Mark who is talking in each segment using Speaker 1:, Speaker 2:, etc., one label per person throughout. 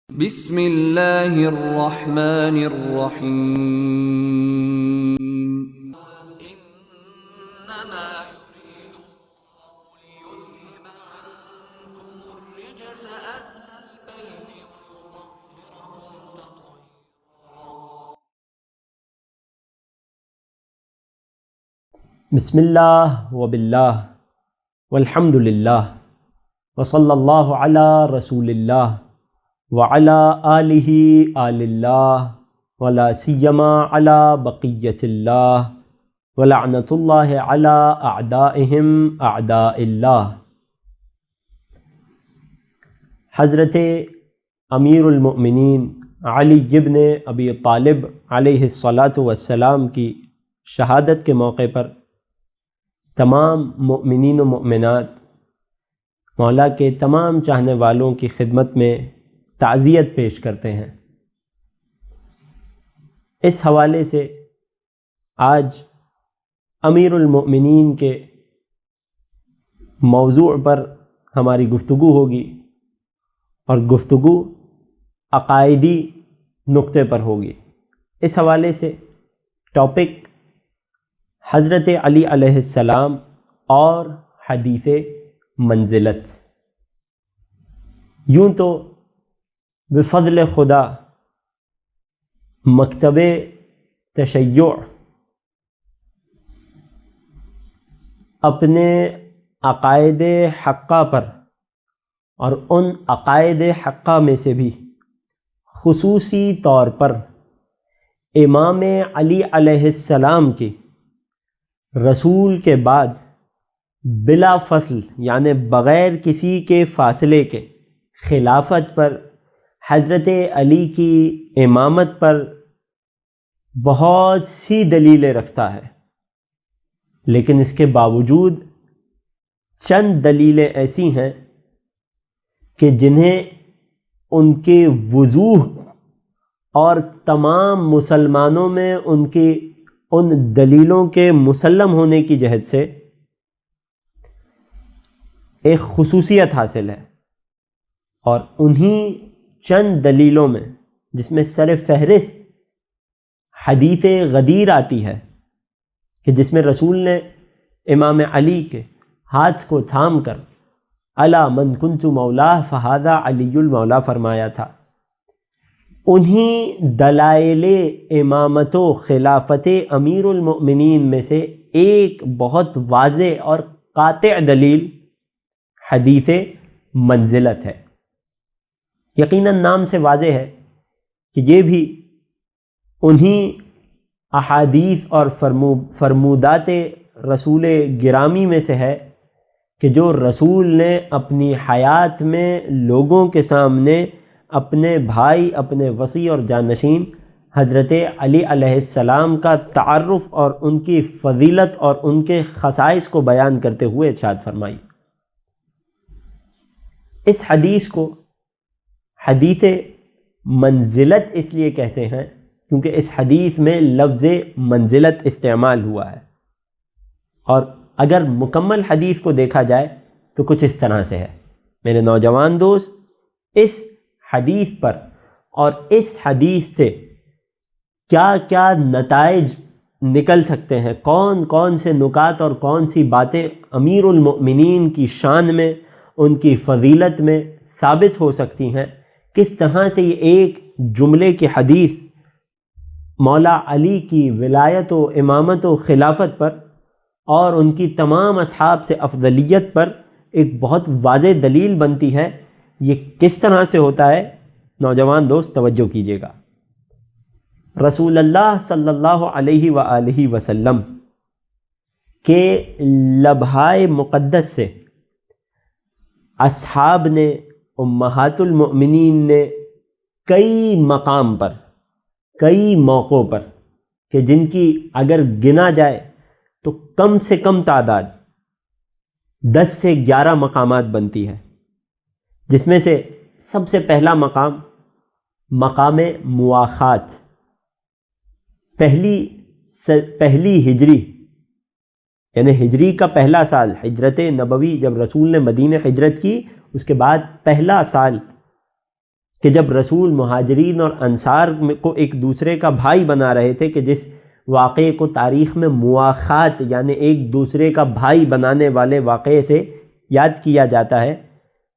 Speaker 1: بسم اللہ الرحمن الرحیم انما يريد الله ليذهب عنكم الرجس اهل البيت ويطهركم تطهيرا.
Speaker 2: بسم اللہ وباللہ والحمد للہ وصلی اللہ علی رسول اللہ وعلی آلہ آل اللہ ولا سیما علی بقیت اللہ ولعنۃ اللہ علی اعدائہم اعداء اللہ. حضرت امیر المؤمنین علی ابن ابی طالب علیہ الصلاۃ والسلام کی شہادت کے موقع پر تمام مؤمنین و مؤمنات مولا کے تمام چاہنے والوں کی خدمت میں تعزیت پیش کرتے ہیں. اس حوالے سے آج امیر المؤمنین کے موضوع پر ہماری گفتگو ہوگی اور گفتگو عقائدی نقطے پر ہوگی. اس حوالے سے ٹاپک حضرت علی علیہ السلام اور حدیث منزلت. یوں تو بفضل خدا مکتب تشیع اپنے عقائد حقہ پر اور ان عقائد حقہ میں سے بھی خصوصی طور پر امام علی علیہ السلام کی رسول کے بعد بلا فصل یعنی بغیر کسی کے فاصلے کے خلافت پر حضرت علی کی امامت پر بہت سی دلیلیں رکھتا ہے. لیکن اس کے باوجود چند دلیلیں ایسی ہیں کہ جنہیں ان کے وضوح اور تمام مسلمانوں میں ان کی ان دلیلوں کے مسلم ہونے کی جہت سے ایک خصوصیت حاصل ہے. اور انہی چند دلیلوں میں جس میں سر فہرست حدیث غدیر آتی ہے کہ جس میں رسول نے امام علی کے ہاتھ کو تھام کر الا من کنت مولا فہذا علی المولا فرمایا تھا. انہی دلائل امامت و خلافت امیر المؤمنین میں سے ایک بہت واضح اور قاطع دلیل حدیث منزلت ہے. یقیناً نام سے واضح ہے کہ یہ بھی انہی احادیث اور فرمودات رسول گرامی میں سے ہے کہ جو رسول نے اپنی حیات میں لوگوں کے سامنے اپنے بھائی اپنے وصی اور جانشین حضرت علی علیہ السلام کا تعارف اور ان کی فضیلت اور ان کے خصائص کو بیان کرتے ہوئے ارشاد فرمائی. اس حدیث کو حدیث منزلت اس لیے کہتے ہیں کیونکہ اس حدیث میں لفظ منزلت استعمال ہوا ہے. اور اگر مکمل حدیث کو دیکھا جائے تو کچھ اس طرح سے ہے. میرے نوجوان دوست، اس حدیث پر اور اس حدیث سے کیا کیا نتائج نکل سکتے ہیں، کون کون سے نکات اور کون سی باتیں امیر المؤمنین کی شان میں ان کی فضیلت میں ثابت ہو سکتی ہیں، کس طرح سے یہ ایک جملے کی حدیث مولا علی کی ولایت و امامت و خلافت پر اور ان کی تمام اصحاب سے افضلیت پر ایک بہت واضح دلیل بنتی ہے. یہ کس طرح سے ہوتا ہے؟ نوجوان دوست توجہ کیجیے گا. رسول اللہ صلی اللہ علیہ وآلہ وسلم کے لبھائے مقدس سے اصحاب نے، امہات المؤمنین نے کئی مقام پر، کئی موقعوں پر کہ جن کی اگر گنا جائے تو کم سے کم تعداد 10 سے 11 مقامات بنتی ہے، جس میں سے سب سے پہلا مقام مواخات. پہلی ہجری یعنی ہجری کا پہلا سال، ہجرت نبوی جب رسول نے مدینہ ہجرت کی اس کے بعد پہلا سال کہ جب رسول مہاجرین اور انصار کو ایک دوسرے کا بھائی بنا رہے تھے، کہ جس واقعے کو تاریخ میں مواخات یعنی ایک دوسرے کا بھائی بنانے والے واقعے سے یاد کیا جاتا ہے،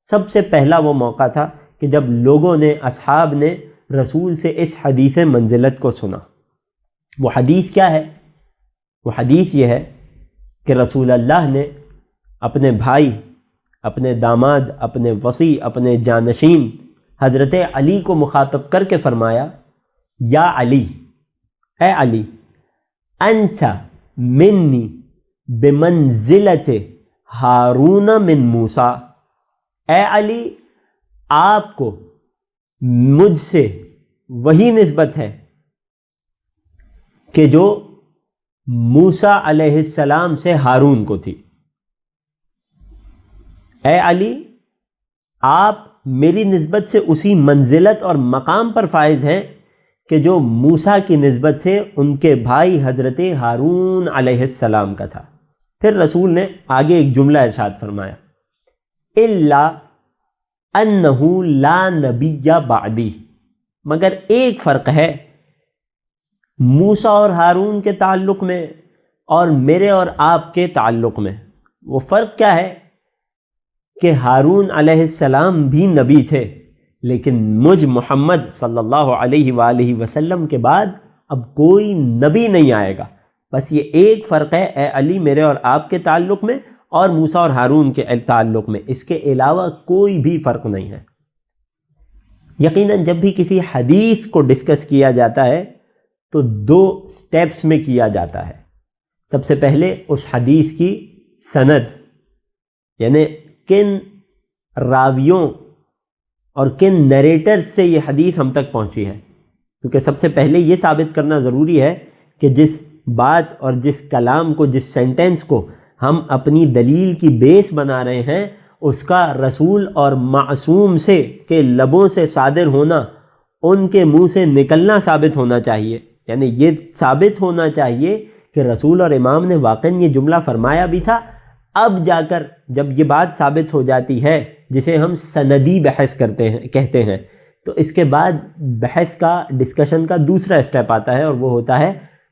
Speaker 2: سب سے پہلا وہ موقع تھا کہ جب لوگوں نے، اصحاب نے رسول سے اس حدیث منزلت کو سنا۔ وہ حدیث کیا ہے؟ وہ حدیث یہ ہے کہ رسول اللہ نے اپنے بھائی، اپنے داماد، اپنے وصی، اپنے جانشین حضرت علی کو مخاطب کر کے فرمایا، یا علی، اے علی، انت منی بمنزلت ہارون من موسیٰ، اے علی آپ کو مجھ سے وہی نسبت ہے کہ جو موسیٰ علیہ السلام سے ہارون کو تھی۔ اے علی آپ میری نسبت سے اسی منزلت اور مقام پر فائز ہیں کہ جو موسیٰ کی نسبت سے ان کے بھائی حضرت ہارون علیہ السلام کا تھا۔ پھر رسول نے آگے ایک جملہ ارشاد فرمایا، الا انہ لا نبی بعدی، مگر ایک فرق ہے موسیٰ اور ہارون کے تعلق میں اور میرے اور آپ کے تعلق میں۔ وہ فرق کیا ہے کہ ہارون علیہ السلام بھی نبی تھے، لیکن مجھ محمد صلی اللہ علیہ وآلہ وسلم کے بعد اب کوئی نبی نہیں آئے گا۔ بس یہ ایک فرق ہے اے علی میرے اور آپ کے تعلق میں اور موسیٰ اور ہارون کے تعلق میں، اس کے علاوہ کوئی بھی فرق نہیں ہے۔ یقیناً جب بھی کسی حدیث کو ڈسکس کیا جاتا ہے تو دو سٹیپس میں کیا جاتا ہے۔ سب سے پہلے اس حدیث کی سند، یعنی کن راویوں اور کن نیریٹر سے یہ حدیث ہم تک پہنچی ہے، کیونکہ سب سے پہلے یہ ثابت کرنا ضروری ہے کہ جس بات اور جس کلام کو، جس سینٹنس کو ہم اپنی دلیل کی بیس بنا رہے ہیں، اس کا رسول اور معصوم سے کے لبوں سے صادر ہونا، ان کے منہ سے نکلنا ثابت ہونا چاہیے۔ یعنی یہ ثابت ہونا چاہیے کہ رسول اور امام نے واقعاً یہ جملہ فرمایا بھی تھا۔ اب جا کر جب یہ بات ثابت ہو جاتی ہے، جسے ہم سندی بحث کہتے ہیں، تو اس کے بعد بحث کا، ڈسکشن کا دوسرا اسٹیپ آتا ہے، اور وہ ہوتا ہے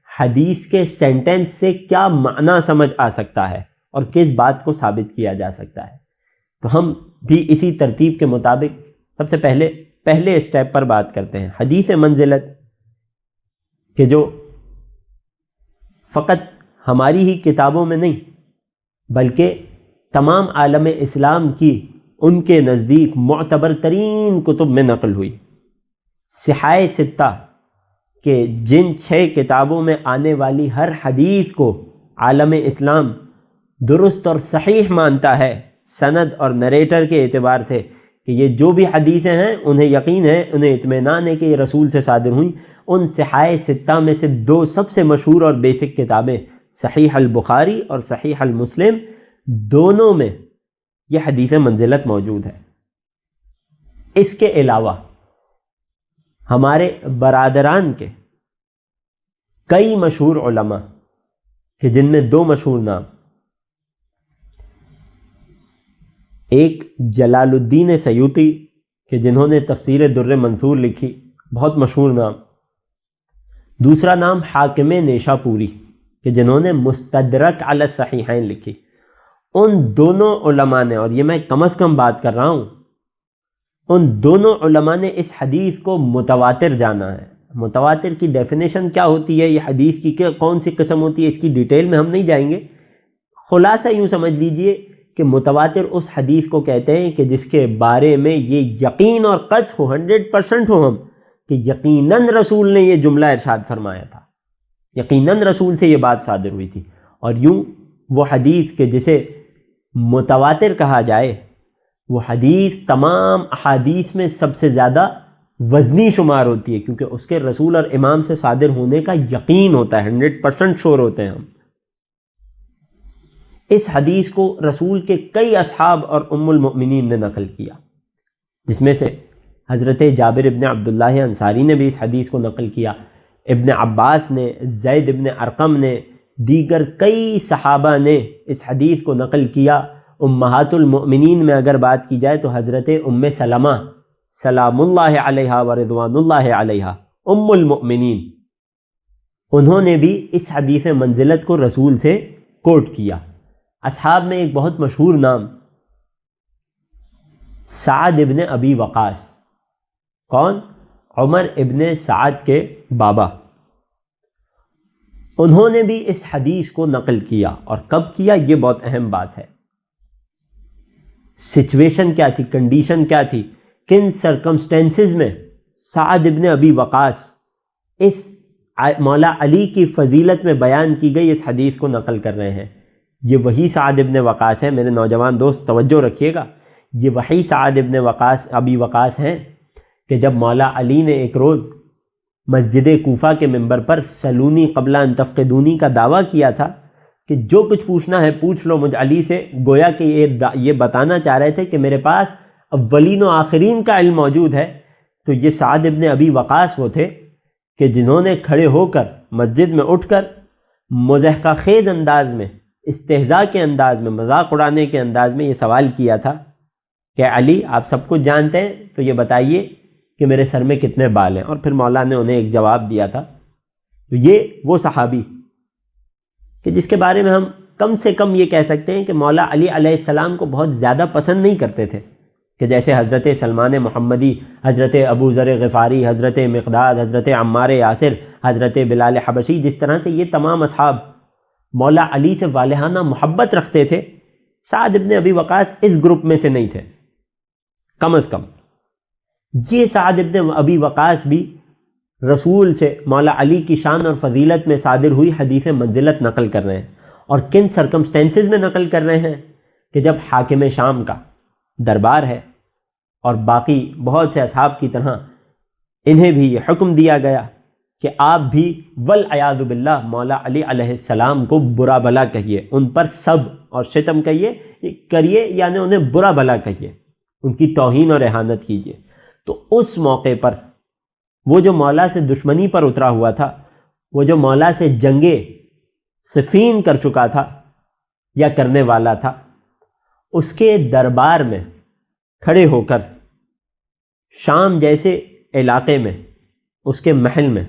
Speaker 2: حدیث کے سینٹنس سے کیا معنی سمجھ آ سکتا ہے اور کس بات کو ثابت کیا جا سکتا ہے۔ تو ہم بھی اسی ترتیب کے مطابق سب سے پہلے اسٹیپ پر بات کرتے ہیں، حدیث منزلت، کہ جو فقط ہماری ہی کتابوں میں نہیں بلکہ تمام عالم اسلام کی ان کے نزدیک معتبر ترین کتب میں نقل ہوئی۔ صحاح ستہ کہ جن 6 کتابوں میں آنے والی ہر حدیث کو عالم اسلام درست اور صحیح مانتا ہے، سند اور نریٹر کے اعتبار سے، کہ یہ جو بھی حدیثیں ہیں انہیں یقین ہے، انہیں اطمینان ہے کہ یہ رسول سے صادر ہوئیں۔ ان صحاح ستہ میں سے 2 سب سے مشہور اور بیسک کتابیں، صحیح البخاری اور صحیح المسلم، دونوں میں یہ حدیث منزلت موجود ہے۔ اس کے علاوہ ہمارے برادران کے کئی مشہور علماء، کہ جن میں 2 مشہور نام، ایک جلال الدین سیوطی کہ جنہوں نے تفسیر در منثور لکھی، بہت مشہور نام، دوسرا نام حاکم نیشاپوری کہ جنہوں نے مستدرک علی الصحیحین لکھی۔ ان دونوں علماء نے، اور یہ میں کم از کم بات کر رہا ہوں، ان دونوں علماء نے اس حدیث کو متواتر جانا ہے۔ متواتر کی ڈیفینیشن کیا ہوتی ہے، یہ حدیث کی کون سی قسم ہوتی ہے، اس کی ڈیٹیل میں ہم نہیں جائیں گے۔ خلاصہ یوں سمجھ لیجئے کہ متواتر اس حدیث کو کہتے ہیں کہ جس کے بارے میں یہ یقین اور قطع ہو، 100% ہو ہم، کہ یقیناً رسول نے یہ جملہ ارشاد فرمایا تھا، یقیناً رسول سے یہ بات صادر ہوئی تھی۔ اور یوں وہ حدیث کہ جسے متواتر کہا جائے، وہ حدیث تمام احادیث میں سب سے زیادہ وزنی شمار ہوتی ہے، کیونکہ اس کے رسول اور امام سے صادر ہونے کا یقین ہوتا ہے، 100% شور ہوتے ہیں ہم۔ اس حدیث کو رسول کے کئی اصحاب اور ام المؤمنین نے نقل کیا، جس میں سے حضرت جابر ابن عبداللہ انصاری نے بھی اس حدیث کو نقل کیا، ابن عباس نے، زید ابن ارقم نے، دیگر کئی صحابہ نے اس حدیث کو نقل کیا۔ امہات المؤمنین میں اگر بات کی جائے تو حضرت ام سلمہ سلام اللہ علیہا و رضوان اللہ علیہا ام المؤمنین، انہوں نے بھی اس حدیث منزلت کو رسول سے کوٹ کیا۔ اصحاب میں ایک بہت مشہور نام سعد ابن ابی وقاص، کون؟ عمر ابن سعد کے بابا، انہوں نے بھی اس حدیث کو نقل کیا۔ اور کب کیا؟ یہ بہت اہم بات ہے۔ سچویشن کیا تھی، کنڈیشن کیا تھی، کن سرکمسٹینسز میں سعد ابن ابی وقاص اس مولا علی کی فضیلت میں بیان کی گئی اس حدیث کو نقل کر رہے ہیں؟ یہ وہی سعد ابن وقاص ہے، میرے نوجوان دوست توجہ رکھیے گا، یہ وہی سعد ابن وقاص ابی وقاص ہیں کہ جب مولا علی نے ایک روز مسجد کوفہ کے منبر پر سلونی قبل ان تفقدونی کا دعویٰ کیا تھا کہ جو کچھ پوچھنا ہے پوچھ لو مجھ علی سے، گویا کہ یہ بتانا چاہ رہے تھے کہ میرے پاس اولین و آخرین کا علم موجود ہے۔ تو یہ سعد ابن ابی وقاص وہ تھے کہ جنہوں نے کھڑے ہو کر مسجد میں اٹھ کر مضحکہ خیز انداز میں، استہزاء کے انداز میں، مذاق اڑانے کے انداز میں یہ سوال کیا تھا کہ علی آپ سب کچھ جانتے ہیں تو یہ بتائیے کہ میرے سر میں کتنے بال ہیں، اور پھر مولا نے انہیں ایک جواب دیا تھا۔ تو یہ وہ صحابی کہ جس کے بارے میں ہم کم سے کم یہ کہہ سکتے ہیں کہ مولا علی علیہ السلام کو بہت زیادہ پسند نہیں کرتے تھے، کہ جیسے حضرت سلمان محمدی، حضرت ابو ذر غفاری، حضرت مقداد، حضرت عمار یاسر، حضرت بلال حبشی، جس طرح سے یہ تمام اصحاب مولا علی سے والہانہ محبت رکھتے تھے، سعد ابن ابی وقاص اس گروپ میں سے نہیں تھے کم از کم۔ یہ سعد ابن ابی وقاص بھی رسول سے مولا علی کی شان اور فضیلت میں صادر ہوئی حدیث منزلت نقل کر رہے ہیں، اور کن سرکمسٹینسز میں نقل کر رہے ہیں کہ جب حاکم شام کا دربار ہے اور باقی بہت سے اصحاب کی طرح انہیں بھی یہ حکم دیا گیا کہ آپ بھی والعیاذ باللہ مولا علی علیہ السلام کو برا بھلا کہیے، ان پر سب اور شتم کریے، یعنی انہیں برا بھلا کہیے، ان کی توہین اور اہانت کیجیے۔ تو اس موقع پر وہ جو مولا سے دشمنی پر اترا ہوا تھا، وہ جو مولا سے جنگ صفین کر چکا تھا یا کرنے والا تھا، اس کے دربار میں کھڑے ہو کر شام جیسے علاقے میں، اس کے محل میں،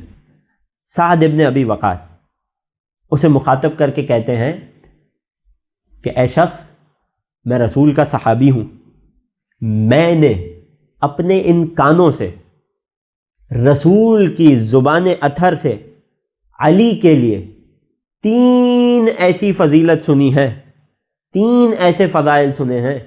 Speaker 2: سعد ابن ابی وقاص اسے مخاطب کر کے کہتے ہیں کہ اے شخص، میں رسول کا صحابی ہوں، میں نے اپنے ان کانوں سے رسول کی زبان اطہر سے علی کے لیے 3 ایسی فضیلت سنی ہے، 3 ایسے فضائل سنے ہیں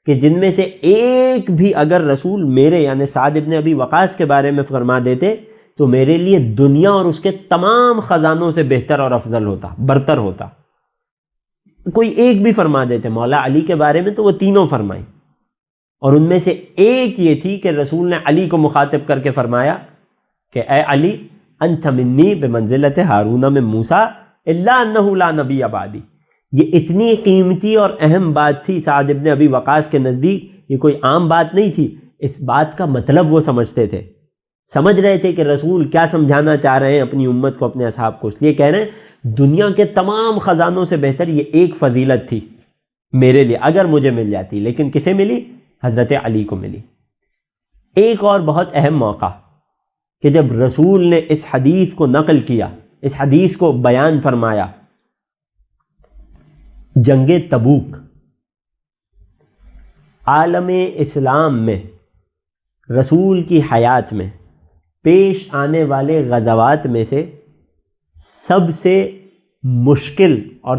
Speaker 2: کہ جن میں سے ایک بھی اگر رسول میرے یعنی سعد ابن ابی وقاص کے بارے میں فرما دیتے تو میرے لیے دنیا اور اس کے تمام خزانوں سے بہتر اور افضل ہوتا، برتر ہوتا۔ کوئی ایک بھی فرما دیتے مولا علی کے بارے میں تو وہ تینوں فرمائیں، اور ان میں سے ایک یہ تھی کہ رسول نے علی کو مخاطب کر کے فرمایا کہ اے علی، انت منی بمنزلت ہارون من موسیٰ الا انہ لا نبی بعدی۔ یہ اتنی قیمتی اور اہم بات تھی سعد ابن ابی وقاص کے نزدیک، یہ کوئی عام بات نہیں تھی۔ اس بات کا مطلب وہ سمجھتے تھے، سمجھ رہے تھے کہ رسول کیا سمجھانا چاہ رہے ہیں اپنی امت کو، اپنے اصحاب کو، اس لیے کہہ رہے ہیں دنیا کے تمام خزانوں سے بہتر یہ ایک فضیلت تھی میرے لیے اگر مجھے مل جاتی، لیکن کسے ملی؟ حضرت علی کو ملی۔ ایک اور بہت اہم موقع کہ جب رسول نے اس حدیث کو نقل کیا، اس حدیث کو بیان فرمایا، جنگ تبوک۔ عالم اسلام میں رسول کی حیات میں پیش آنے والے غزوات میں سے سب سے مشکل اور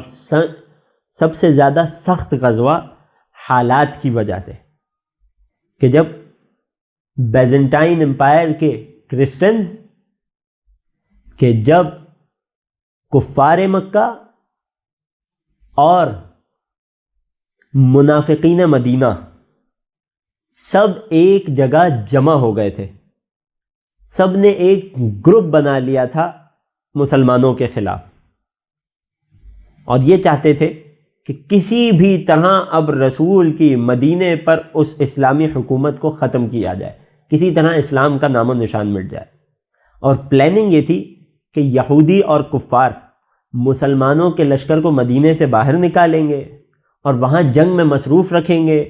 Speaker 2: سب سے زیادہ سخت غزوہ حالات کی وجہ سے، کہ جب بیزنٹائن امپائر کے کرسچنز کہ جب کفار مکہ اور منافقین مدینہ سب ایک جگہ جمع ہو گئے تھے، سب نے ایک گروپ بنا لیا تھا مسلمانوں کے خلاف، اور یہ چاہتے تھے کہ کسی بھی طرح اب رسول کی مدینے پر اس اسلامی حکومت کو ختم کیا جائے، کسی طرح اسلام کا نام و نشان مٹ جائے۔ اور پلاننگ یہ تھی کہ یہودی اور کفار مسلمانوں کے لشکر کو مدینے سے باہر نکالیں گے اور وہاں جنگ میں مصروف رکھیں گے،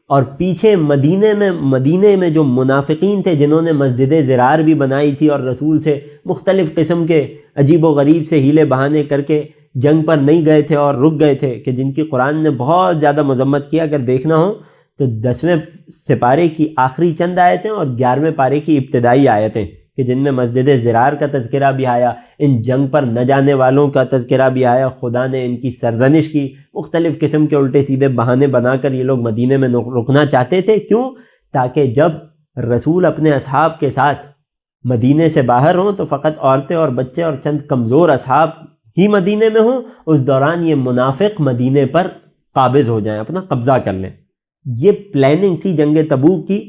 Speaker 2: اور پیچھے مدینے میں جو منافقین تھے جنہوں نے مسجد زرار بھی بنائی تھی اور رسول سے مختلف قسم کے عجیب و غریب سے ہیلے بہانے کر کے جنگ پر نہیں گئے تھے اور رک گئے تھے، کہ جن کی قرآن نے بہت زیادہ مذمت کیا، اگر دیکھنا ہو تو 10ویں سپارے کی آخری چند آیتیں اور 11ویں پارے کی ابتدائی آیتیں، کہ جن میں مسجد زرار کا تذکرہ بھی آیا، ان جنگ پر نہ جانے والوں کا تذکرہ بھی آیا، خدا نے ان کی سرزنش کی، مختلف قسم کے الٹے سیدھے بہانے بنا کر یہ لوگ مدینے میں رکنا چاہتے تھے۔ کیوں؟ تاکہ جب رسول اپنے اصحاب کے ساتھ مدینے سے باہر ہوں تو فقط عورتیں اور بچے اور چند کمزور اصحاب ہی مدینے میں ہوں، اس دوران یہ منافق مدینے پر قابض ہو جائیں، اپنا قبضہ کر لیں۔ یہ پلاننگ تھی جنگ تبوک کی،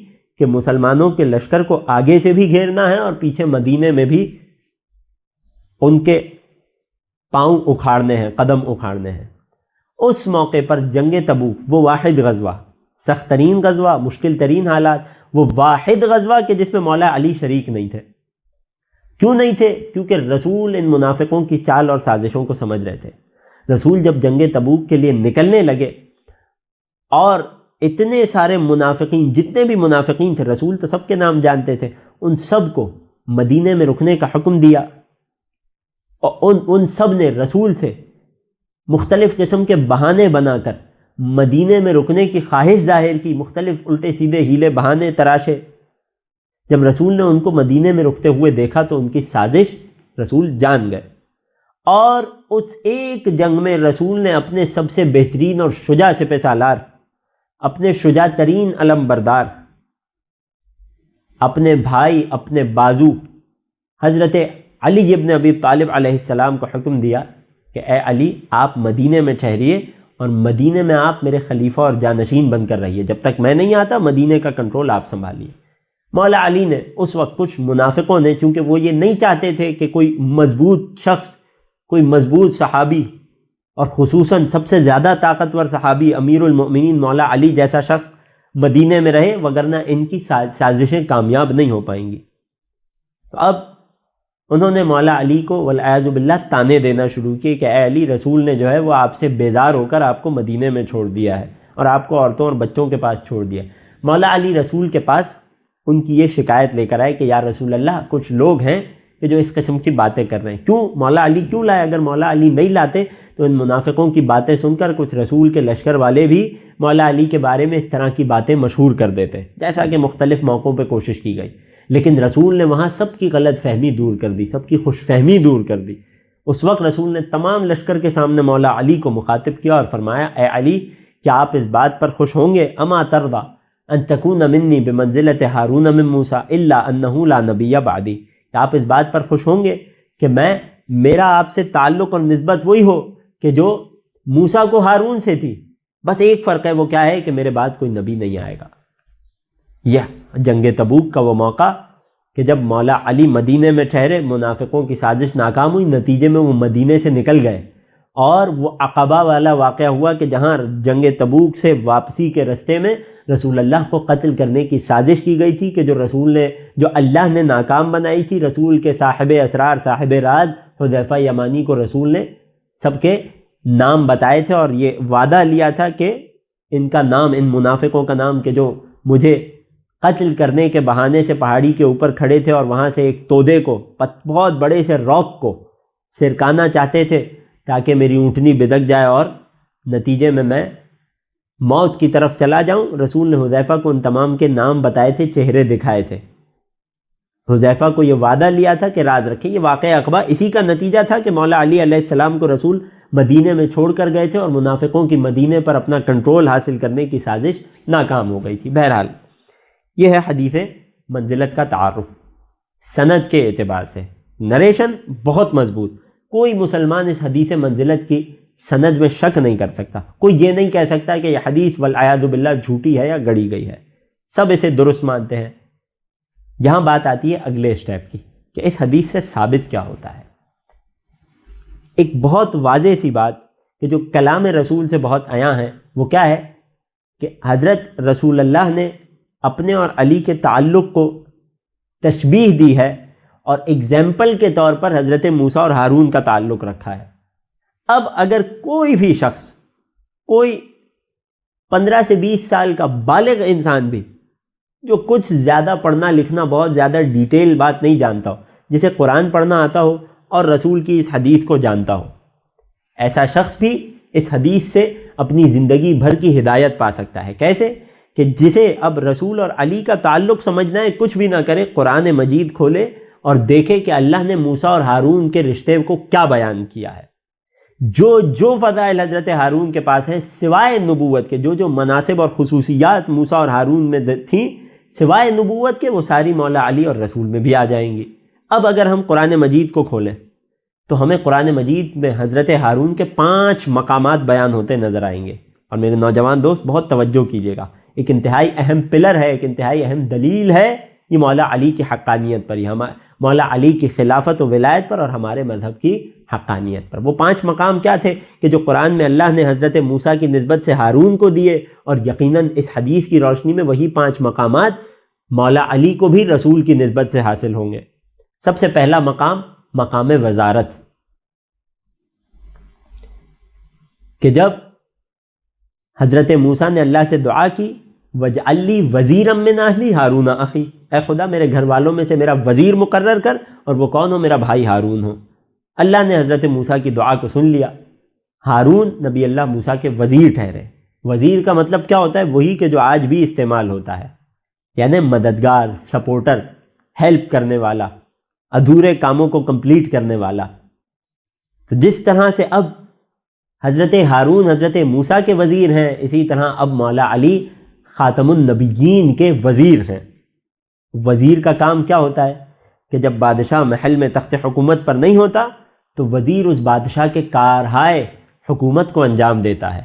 Speaker 2: کہ مسلمانوں کے لشکر کو آگے سے بھی گھیرنا ہے اور پیچھے مدینے میں بھی ان کے پاؤں اکھاڑنے ہیں، قدم اکھاڑنے ہیں۔ اس موقع پر جنگ تبوک وہ واحد غزوہ، سخت ترین غزوہ، مشکل ترین حالات، وہ واحد غزوہ کہ جس میں مولا علی شریک نہیں تھے۔ کیوں نہیں تھے؟ کیونکہ رسول ان منافقوں کی چال اور سازشوں کو سمجھ رہے تھے۔ رسول جب جنگ تبوک کے لیے نکلنے لگے اور اتنے سارے منافقین، جتنے بھی منافقین تھے، رسول تو سب کے نام جانتے تھے، ان سب کو مدینے میں رکنے کا حکم دیا، اور ان سب نے رسول سے مختلف قسم کے بہانے بنا کر مدینے میں رکنے کی خواہش ظاہر کی، مختلف الٹے سیدھے ہیلے بہانے تراشے۔ جب رسول نے ان کو مدینے میں رکتے ہوئے دیکھا تو ان کی سازش رسول جان گئے، اور اس ایک جنگ میں رسول نے اپنے سب سے بہترین اور شجاع سپہ سالار، اپنے شجاع ترین علم بردار، اپنے بھائی، اپنے بازو حضرت علی ابن ابی طالب علیہ السلام کو حکم دیا کہ اے علی، آپ مدینے میں ٹھہریے اور مدینے میں آپ میرے خلیفہ اور جانشین بن کر رہیے، جب تک میں نہیں آتا مدینے کا کنٹرول آپ سنبھالیے۔ مولا علی نے اس وقت کچھ منافقوں نے، چونکہ وہ یہ نہیں چاہتے تھے کہ کوئی مضبوط شخص، کوئی مضبوط صحابی، اور خصوصاً سب سے زیادہ طاقتور صحابی امیر المؤمنین مولا علی جیسا شخص مدینے میں رہے، وگرنہ ان کی سازشیں کامیاب نہیں ہو پائیں گی۔ تو اب انہوں نے مولا علی کو والعیاذ باللہ تانے دینا شروع کیے کہ اے علی، رسول نے جو ہے وہ آپ سے بیزار ہو کر آپ کو مدینے میں چھوڑ دیا ہے اور آپ کو عورتوں اور بچوں کے پاس چھوڑ دیا۔ مولا علی رسول کے پاس ان کی یہ شکایت لے کر آئے کہ یا رسول اللہ، کچھ لوگ ہیں کہ جو اس قسم کی باتیں کر رہے ہیں۔ کیوں مولا علی کیوں لائے؟ اگر مولا علی نہیں لاتے تو ان منافقوں کی باتیں سن کر کچھ رسول کے لشکر والے بھی مولا علی کے بارے میں اس طرح کی باتیں مشہور کر دیتے، جیسا کہ مختلف موقعوں پہ کوشش کی گئی، لیکن رسول نے وہاں سب کی غلط فہمی دور کر دی، سب کی خوش فہمی دور کر دی۔ اس وقت رسول نے تمام لشکر کے سامنے مولا علی کو مخاطب کیا اور فرمایا، اے علی، کیا آپ اس بات پر خوش ہوں گے، اما ترضى ان تكون منی بمنزلۃ ہارون من موسیٰ الا انہ لا نبی بعدی، کیا آپ اس بات پر خوش ہوں گے کہ میرا آپ سے تعلق اور نسبت وہی ہو کہ جو موسیٰ کو ہارون سے تھی، بس ایک فرق ہے، وہ کیا ہے کہ میرے بعد کوئی نبی نہیں آئے گا۔ یہ جنگ تبوک کا وہ موقع کہ جب مولا علی مدینے میں ٹھہرے، منافقوں کی سازش ناکام ہوئی، نتیجے میں وہ مدینے سے نکل گئے، اور وہ عقبہ والا واقعہ ہوا کہ جہاں جنگ تبوک سے واپسی کے رستے میں رسول اللہ کو قتل کرنے کی سازش کی گئی تھی، کہ جو اللہ نے ناکام بنائی تھی۔ رسول کے صاحب اسرار، صاحب راز حذیفہ یمانی کو رسول نے سب کے نام بتائے تھے اور یہ وعدہ لیا تھا کہ ان کا نام، ان منافقوں کا نام، کہ جو مجھے قتل کرنے کے بہانے سے پہاڑی کے اوپر کھڑے تھے اور وہاں سے ایک تودے کو، بہت بڑے سے راک کو سرکانا چاہتے تھے تاکہ میری اونٹنی بدک جائے اور نتیجے میں موت کی طرف چلا جاؤں۔ رسول نے حذیفہ کو ان تمام کے نام بتائے تھے، چہرے دکھائے تھے، حذیفہ کو یہ وعدہ لیا تھا کہ راز رکھے۔ یہ واقعہ عقبہ اسی کا نتیجہ تھا کہ مولا علی علیہ السلام کو رسول مدینے میں چھوڑ کر گئے تھے اور منافقوں کی مدینے پر اپنا کنٹرول حاصل کرنے کی سازش ناکام ہو گئی تھی۔ بہرحال یہ ہے حدیث منزلت کا تعارف۔ سند کے اعتبار سے نریشن بہت مضبوط، کوئی مسلمان اس حدیث منزلت کی سند میں شک نہیں کر سکتا، کوئی یہ نہیں کہہ سکتا کہ یہ حدیث والعیاذ باللہ جھوٹی ہے یا گڑی گئی ہے، سب اسے درست مانتے ہیں۔ یہاں بات آتی ہے اگلے اسٹیپ کی کہ اس حدیث سے ثابت کیا ہوتا ہے۔ ایک بہت واضح سی بات کہ جو کلام رسول سے بہت عیاں ہے، وہ کیا ہے کہ حضرت رسول اللہ نے اپنے اور علی کے تعلق کو تشبیہ دی ہے اور ایگزامپل کے طور پر حضرت موسیٰ اور ہارون کا تعلق رکھا ہے۔ اب اگر کوئی بھی شخص، کوئی 15 سے 20 سال کا بالغ انسان بھی جو کچھ زیادہ پڑھنا لکھنا بہت زیادہ ڈیٹیل بات نہیں جانتا ہو، جسے قرآن پڑھنا آتا ہو اور رسول کی اس حدیث کو جانتا ہو، ایسا شخص بھی اس حدیث سے اپنی زندگی بھر کی ہدایت پا سکتا ہے۔ کیسے؟ کہ جسے اب رسول اور علی کا تعلق سمجھنا ہے، کچھ بھی نہ کرے، قرآن مجید کھولے اور دیکھے کہ اللہ نے موسیٰ اور ہارون کے رشتے کو کیا بیان کیا ہے۔ جو فضائل حضرت ہارون کے پاس ہیں سوائے نبوت کے، جو مناصب اور خصوصیات موسیٰ اور ہارون میں تھیں سوائے نبوت کے، وہ ساری مولا علی اور رسول میں بھی آ جائیں گی۔ اب اگر ہم قرآن مجید کو کھولیں تو ہمیں قرآن مجید میں حضرت ہارون کے 5 مقامات بیان ہوتے نظر آئیں گے۔ اور میرے نوجوان دوست بہت توجہ کیجیے گا، ایک انتہائی اہم پلر ہے، ایک انتہائی اہم دلیل ہے یہ مولا علی کی حقانیت پر، یہ مولا علی کی خلافت و ولایت پر اور ہمارے مذہب کی حقانیت پر۔ وہ 5 مقام کیا تھے کہ جو قرآن میں اللہ نے حضرت موسیٰ کی نسبت سے ہارون کو دیے، اور یقیناً اس حدیث کی روشنی میں وہی 5 مقامات مولا علی کو بھی رسول کی نسبت سے حاصل ہوں گے۔ سب سے پہلا مقام، مقام وزارت، کہ جب حضرت موسیٰ نے اللہ سے دعا کی وَاجْعَلْ لِي وَزِيرًا مِّنْ أَهْلِي هَارُونَ أَخِي، اے خدا میرے گھر والوں میں سے میرا وزیر مقرر کر، اور وہ کون ہو؟ میرا بھائی ہارون ہو۔ اللہ نے حضرت موسیٰ کی دعا کو سن لیا، ہارون نبی اللہ موسیٰ کے وزیر ٹھہرے۔ وزیر کا مطلب کیا ہوتا ہے؟ وہی کہ جو آج بھی استعمال ہوتا ہے، یعنی مددگار، سپورٹر، ہیلپ کرنے والا، ادھورے کاموں کو کمپلیٹ کرنے والا۔ تو جس طرح سے اب حضرت ہارون حضرت موسیٰ کے وزیر ہیں، اسی طرح اب مولا علی خاتم النبیین کے وزیر ہیں۔ وزیر کا کام کیا ہوتا ہے کہ جب بادشاہ محل میں تخت حکومت پر نہیں ہوتا تو وزیر اس بادشاہ کے کارہائے حکومت کو انجام دیتا ہے،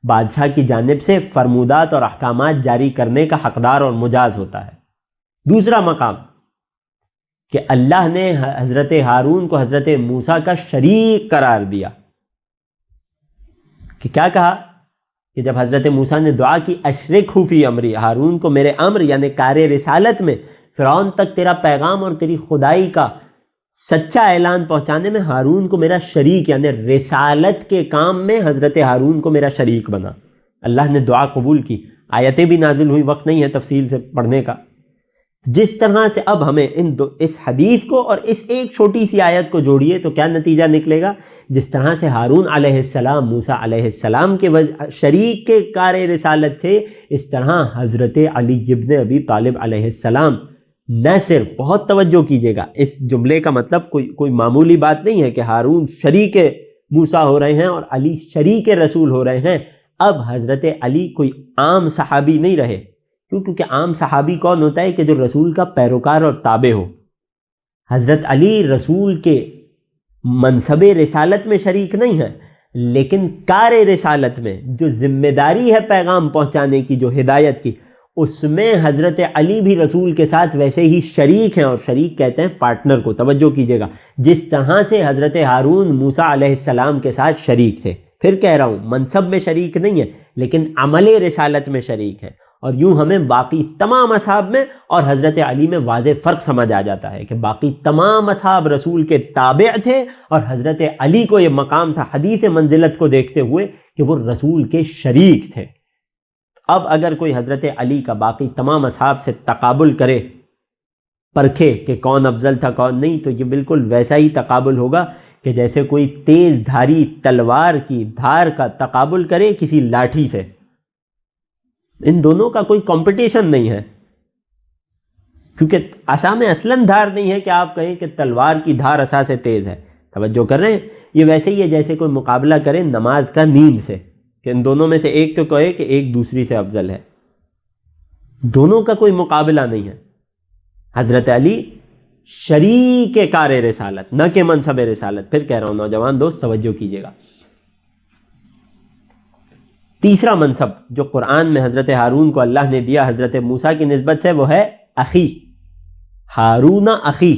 Speaker 2: بادشاہ کی جانب سے فرمودات اور احکامات جاری کرنے کا حقدار اور مجاز ہوتا ہے۔ دوسرا مقام کہ اللہ نے حضرت ہارون کو حضرت موسیٰ کا شریک قرار دیا، کہ کیا کہا کہ جب حضرت موسیٰ نے دعا کی اشرکہ فی امری، ہارون کو میرے امر یعنی کار رسالت میں فرعون تک تیرا پیغام اور تیری خدائی کا سچا اعلان پہنچانے میں ہارون کو میرا شریک، یعنی رسالت کے کام میں حضرت ہارون کو میرا شریک بنا۔ اللہ نے دعا قبول کی، آیتیں بھی نازل ہوئی، وقت نہیں ہے تفصیل سے پڑھنے کا۔ جس طرح سے اب ہمیں اس حدیث کو اور اس ایک چھوٹی سی آیت کو جوڑیے تو کیا نتیجہ نکلے گا؟ جس طرح سے ہارون علیہ السلام موسیٰ علیہ السلام کے شریک کے کار رسالت تھے، اس طرح حضرت علی ابن ابی طالب علیہ السلام نہ صرف، بہت توجہ کیجیے گا، اس جملے کا مطلب کوئی معمولی بات نہیں ہے کہ ہارون شریک موسیٰ ہو رہے ہیں اور علی شریک رسول ہو رہے ہیں۔ اب حضرت علی کوئی عام صحابی نہیں رہے، کیونکہ عام صحابی کون ہوتا ہے کہ جو رسول کا پیروکار اور تابع ہو۔ حضرت علی رسول کے منصب رسالت میں شریک نہیں ہے، لیکن کار رسالت میں جو ذمہ داری ہے پیغام پہنچانے کی، جو ہدایت کی، اس میں حضرت علی بھی رسول کے ساتھ ویسے ہی شریک ہیں، اور شریک کہتے ہیں پارٹنر کو، توجہ کیجیے گا، جس طرح سے حضرت ہارون موسیٰ علیہ السلام کے ساتھ شریک تھے۔ پھر کہہ رہا ہوں منصب میں شریک نہیں ہے لیکن عمل رسالت میں شریک ہیں۔ اور یوں ہمیں باقی تمام اصحاب میں اور حضرت علی میں واضح فرق سمجھ آ جاتا ہے کہ باقی تمام اصحاب رسول کے تابع تھے، اور حضرت علی کو یہ مقام تھا حدیث منزلت کو دیکھتے ہوئے کہ وہ رسول کے شریک تھے۔ اب اگر کوئی حضرت علی کا باقی تمام اصحاب سے تقابل کرے، پرکھے کہ کون افضل تھا کون نہیں، تو یہ بالکل ویسا ہی تقابل ہوگا کہ جیسے کوئی تیز دھاری تلوار کی دھار کا تقابل کرے کسی لاٹھی سے۔ ان دونوں کا کوئی کمپٹیشن نہیں ہے، کیونکہ عصا میں اصلاً دھار نہیں ہے کہ آپ کہیں کہ تلوار کی دھار عصا سے تیز ہے۔ توجہ کر رہے ہیں؟ یہ ویسے ہی ہے جیسے کوئی مقابلہ کرے نماز کا نیند سے، کہ ان دونوں میں سے ایک کو کہے کہ ایک دوسری سے افضل ہے۔ دونوں کا کوئی مقابلہ نہیں ہے۔ حضرت علی شریک کار رسالت، نہ کہ منصب رسالت۔ پھر کہہ رہا ہوں نوجوان دوست توجہ کیجیے گا، تیسرا منصب جو قرآن میں حضرت ہارون کو اللہ نے دیا حضرت موسیٰ کی نسبت سے، وہ ہے اخی، ہارون اخی،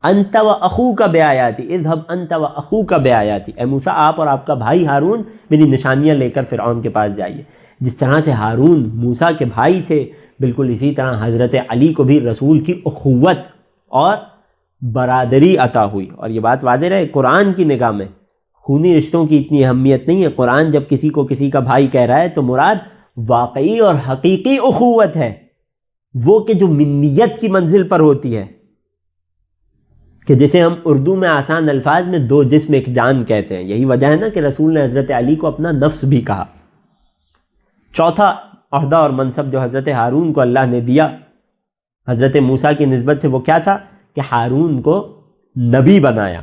Speaker 2: انت و اخوک بآیاتی اذهب انت و اخوک بآیاتی، اے موسیٰ آپ اور آپ کا بھائی ہارون میری نشانیاں لے کر فرعون کے پاس جائیے۔ جس طرح سے ہارون موسیٰ کے بھائی تھے، بالکل اسی طرح حضرت علی کو بھی رسول کی اخوت اور برادری عطا ہوئی۔ اور یہ بات واضح رہے قرآن کی نگاہ میں خونی رشتوں کی اتنی اہمیت نہیں ہے. قرآن جب کسی کو کسی کا بھائی کہہ رہا ہے تو مراد واقعی اور حقیقی اخوت ہے، وہ کہ جو منیت کی منزل پر ہوتی ہے، کہ جسے ہم اردو میں آسان الفاظ میں دو جسم ایک جان کہتے ہیں. یہی وجہ ہے نا کہ رسول نے حضرت علی کو اپنا نفس بھی کہا. چوتھا عہدہ اور منصب جو حضرت ہارون کو اللہ نے دیا حضرت موسیٰ کی نسبت سے، وہ کیا تھا کہ ہارون کو نبی بنایا.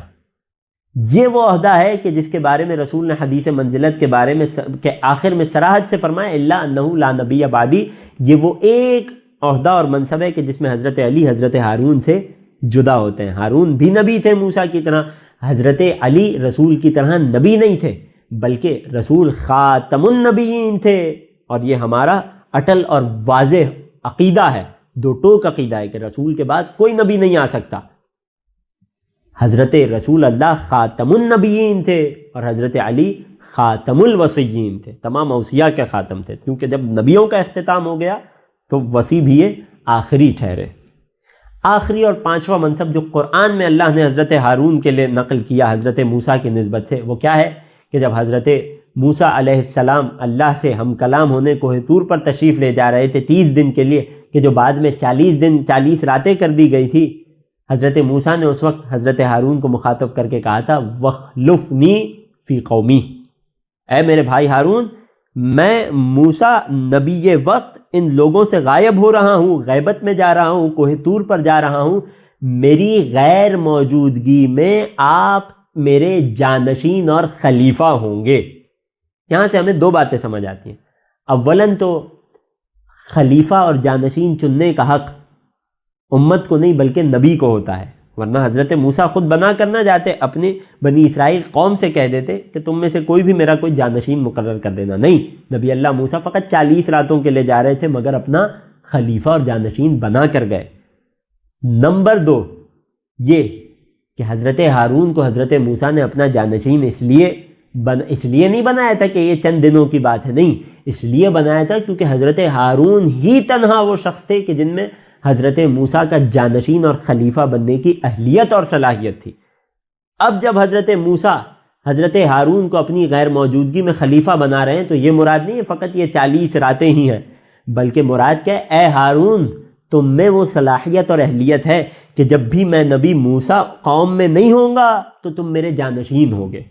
Speaker 2: یہ وہ عہدہ ہے کہ جس کے بارے میں رسول نے حدیث منزلت کے بارے میں کہ آخر میں صراحت سے فرمایا الا انہ لا نبی بعدی. یہ وہ ایک عہدہ اور منصب ہے کہ جس میں حضرت علی حضرت ہارون سے جدا ہوتے ہیں. ہارون بھی نبی تھے موسیٰ کی طرح، حضرت علی رسول کی طرح نبی نہیں تھے، بلکہ رسول خاتم النبیین تھے. اور یہ ہمارا اٹل اور واضح عقیدہ ہے، دو ٹوک عقیدہ ہے کہ رسول کے بعد کوئی نبی نہیں آ سکتا. حضرت رسول اللہ خاتم النبیین تھے اور حضرت علی خاتم الوصیین تھے، تمام اوصیاء کے خاتم تھے، کیونکہ جب نبیوں کا اختتام ہو گیا تو وصی بھی یہ آخری ٹھہرے. آخری اور پانچواں منصب جو قرآن میں اللہ نے حضرت ہارون کے لیے نقل کیا حضرت موسیٰ کی نسبت سے، وہ کیا ہے کہ جب حضرت موسیٰ علیہ السلام اللہ سے ہم کلام ہونے کوہ طور پر تشریف لے جا رہے تھے 30 دن کے لیے، کہ جو بعد میں 40 دن 40 راتیں کر دی گئی تھی، حضرت موسیٰ نے اس وقت حضرت ہارون کو مخاطب کر کے کہا تھا وَخْلُفْنِی فِی قَوْمِی، اے میرے بھائی ہارون، میں موسیٰ نبی وقت ان لوگوں سے غائب ہو رہا ہوں، غیبت میں جا رہا ہوں، کوہ طور پر جا رہا ہوں، میری غیر موجودگی میں آپ میرے جانشین اور خلیفہ ہوں گے. یہاں سے ہمیں دو باتیں سمجھ آتی ہیں. اولاً تو خلیفہ اور جانشین چننے کا حق امت کو نہیں بلکہ نبی کو ہوتا ہے، ورنہ حضرت موسیٰ خود بنا کر نہ جاتے، اپنی بنی اسرائیل قوم سے کہہ دیتے کہ تم میں سے کوئی بھی میرا کوئی جانشین مقرر کر دینا. نہیں، نبی اللہ موسیٰ فقط 40 راتوں کے لیے جا رہے تھے، مگر اپنا خلیفہ اور جانشین بنا کر گئے. نمبر 2 یہ کہ حضرت ہارون کو حضرت موسیٰ نے اپنا جانشین اس لیے نہیں بنایا تھا کہ یہ چند دنوں کی بات ہے، نہیں، اس لیے بنایا تھا کیونکہ حضرت ہارون ہی تنہا وہ شخص تھے کہ جن میں حضرت موسیٰ کا جانشین اور خلیفہ بننے کی اہلیت اور صلاحیت تھی. اب جب حضرت موسیٰ حضرت ہارون کو اپنی غیر موجودگی میں خلیفہ بنا رہے ہیں تو یہ مراد نہیں ہے فقط یہ 40 راتیں ہی ہیں، بلکہ مراد کیا ہے؟ اے ہارون، تم میں وہ صلاحیت اور اہلیت ہے کہ جب بھی میں نبی موسیٰ قوم میں نہیں ہوں گا تو تم میرے جانشین ہوگے.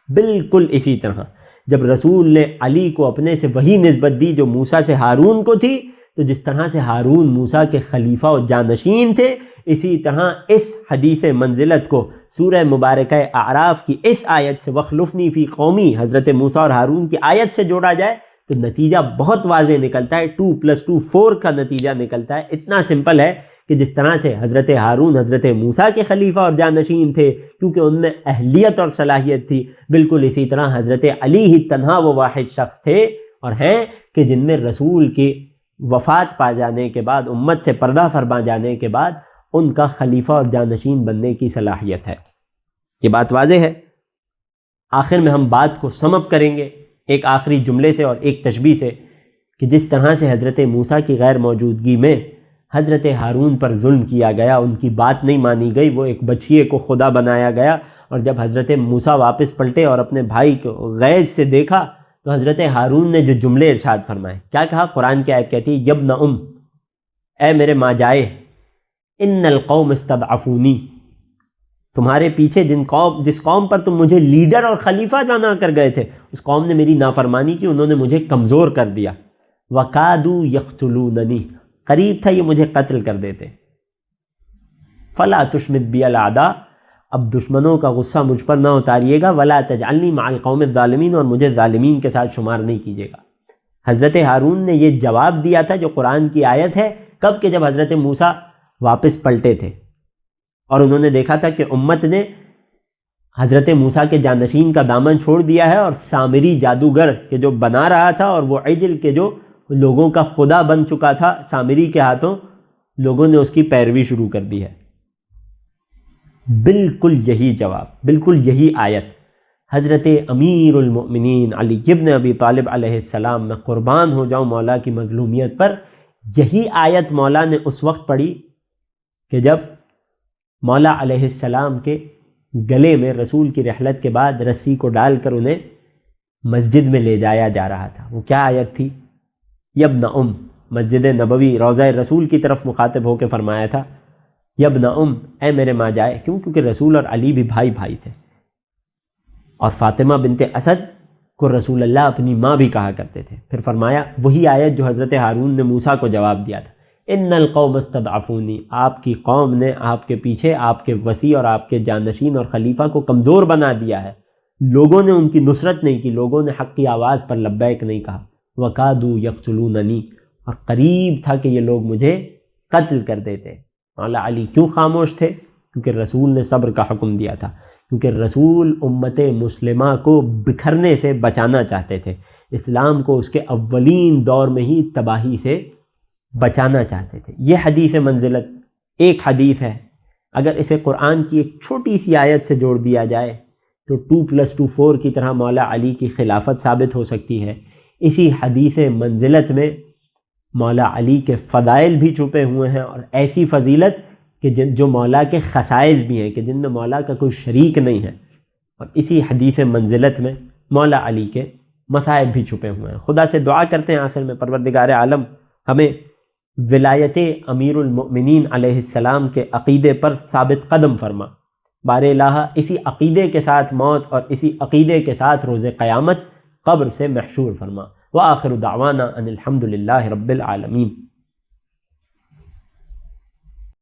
Speaker 2: بالکل اسی طرح جب رسول نے علی کو اپنے سے وہی نسبت دی جو موسیٰ سے ہارون کو تھی، تو جس طرح سے ہارون موسیٰ کے خلیفہ و جانشین تھے، اسی طرح اس حدیث منزلت کو سورہ مبارکہ اعراف کی اس آیت سے وَخْلُفْنِی فِی قَوْمِی حضرت موسیٰ اور ہارون کی آیت سے جوڑا جائے تو نتیجہ بہت واضح نکلتا ہے. 2+2 4 کا نتیجہ نکلتا ہے. اتنا سمپل ہے کہ جس طرح سے حضرت ہارون حضرت موسیٰ کے خلیفہ اور جانشین تھے کیونکہ ان میں اہلیت اور صلاحیت تھی، بالکل اسی طرح حضرت علی ہی تنہا وہ واحد شخص تھے اور ہیں کہ جن میں رسول کی وفات پا جانے کے بعد، امت سے پردہ فرما جانے کے بعد ان کا خلیفہ اور جانشین بننے کی صلاحیت ہے. یہ بات واضح ہے. آخر میں ہم بات کو سم اپ کریں گے ایک آخری جملے سے اور ایک تشبیہ سے کہ جس طرح سے حضرت موسیٰ کی غیر موجودگی میں حضرت ہارون پر ظلم کیا گیا، ان کی بات نہیں مانی گئی، وہ ایک بچیے کو خدا بنایا گیا، اور جب حضرت موسیٰ واپس پلٹے اور اپنے بھائی کو غیظ سے دیکھا تو حضرت ہارون نے جو جملے ارشاد فرمائے، کیا کہا؟ قرآن کی آیت کہتی ہے یبن اے میرے ماں جائے، ان القوم استضعفونی، تمہارے پیچھے جس قوم پر تم مجھے لیڈر اور خلیفہ بنا کر گئے تھے، اس قوم نے میری نافرمانی کی، انہوں نے مجھے کمزور کر دیا. وَقَادُوا يَقْتُلُونَنِی، قریب تھا یہ مجھے قتل کر دیتے. فَلَا تُشْمِتْ بِيَ الْأَعْدَاءَ، اب دشمنوں کا غصہ مجھ پر نہ اتاریے گا. وَلَا تَجْعَلْنِی مَعَ الْقَوْمِ الظَّالِمِينَ، اور مجھے ظالمین کے ساتھ شمار نہیں کیجیے گا. حضرت ہارون نے یہ جواب دیا تھا جو قرآن کی آیت ہے، کب کہ جب حضرت موسیٰ واپس پلٹے تھے اور انہوں نے دیکھا تھا کہ امت نے حضرت موسیٰ کے جانشین کا دامن چھوڑ دیا ہے اور سامری جادوگر کے جو بنا رہا تھا اور وہ عجل کے جو لوگوں کا خدا بن چکا تھا سامری کے ہاتھوں، لوگوں نے اس کی پیروی شروع کر دی ہے. بالکل یہی جواب، بالکل یہی آیت حضرت امیر المؤمنین علی ابن ابی طالب علیہ السلام، میں قربان ہو جاؤں مولا کی مظلومیت پر، یہی آیت مولا نے اس وقت پڑھی کہ جب مولا علیہ السلام کے گلے میں رسول کی رحلت کے بعد رسی کو ڈال کر انہیں مسجد میں لے جایا جا رہا تھا۔ وہ کیا آیت تھی؟ یبن ام، مسجد نبوی روضہ رسول کی طرف مخاطب ہو کے فرمایا تھا یبن ام، اے میرے ماں جائے، کیونکہ رسول اور علی بھی بھائی بھائی تھے، اور فاطمہ بنت اسد کو رسول اللہ اپنی ماں بھی کہا کرتے تھے۔ پھر فرمایا وہی آیت جو حضرت ہارون نے موسیٰ کو جواب دیا تھا، ان القوم استضعفونی، آپ کی قوم نے آپ کے پیچھے آپ کے وصی اور آپ کے جانشین اور خلیفہ کو کمزور بنا دیا ہے، لوگوں نے ان کی نصرت نہیں کی، لوگوں نے حق کی آواز پر لبیک نہیں کہا، وَقَادُوا يَقْتُلُونَنِي، اور قریب تھا کہ یہ لوگ مجھے قتل کر دیتے۔ مولا علی کیوں خاموش تھے؟ کیونکہ رسول نے صبر کا حکم دیا تھا، کیونکہ رسول امت مسلمہ کو بکھرنے سے بچانا چاہتے تھے، اسلام کو اس کے اولین دور میں ہی تباہی سے بچانا چاہتے تھے۔ یہ حدیث منزلت ایک حدیث ہے، اگر اسے قرآن کی ایک چھوٹی سی آیت سے جوڑ دیا جائے تو 2+2 4 کی طرح مولا علی کی خلافت ثابت ہو سکتی ہے۔ اسی حدیث منزلت میں مولا علی کے فضائل بھی چھپے ہوئے ہیں، اور ایسی فضیلت کہ جو مولا کے خصائص بھی ہیں، کہ جن میں مولا کا کوئی شریک نہیں ہے، اور اسی حدیث منزلت میں مولا علی کے مصائب بھی چھپے ہوئے ہیں۔ خدا سے دعا کرتے ہیں آخر میں، پروردگار عالم ہمیں ولایت امیر المؤمنین علیہ السلام کے عقیدے پر ثابت قدم فرما، بار الہ اسی عقیدے کے ساتھ موت اور اسی عقیدے کے ساتھ روز قیامت قبر سے محشور فرما۔ وآخر دعوانا ان الحمد للہ رب العالمین۔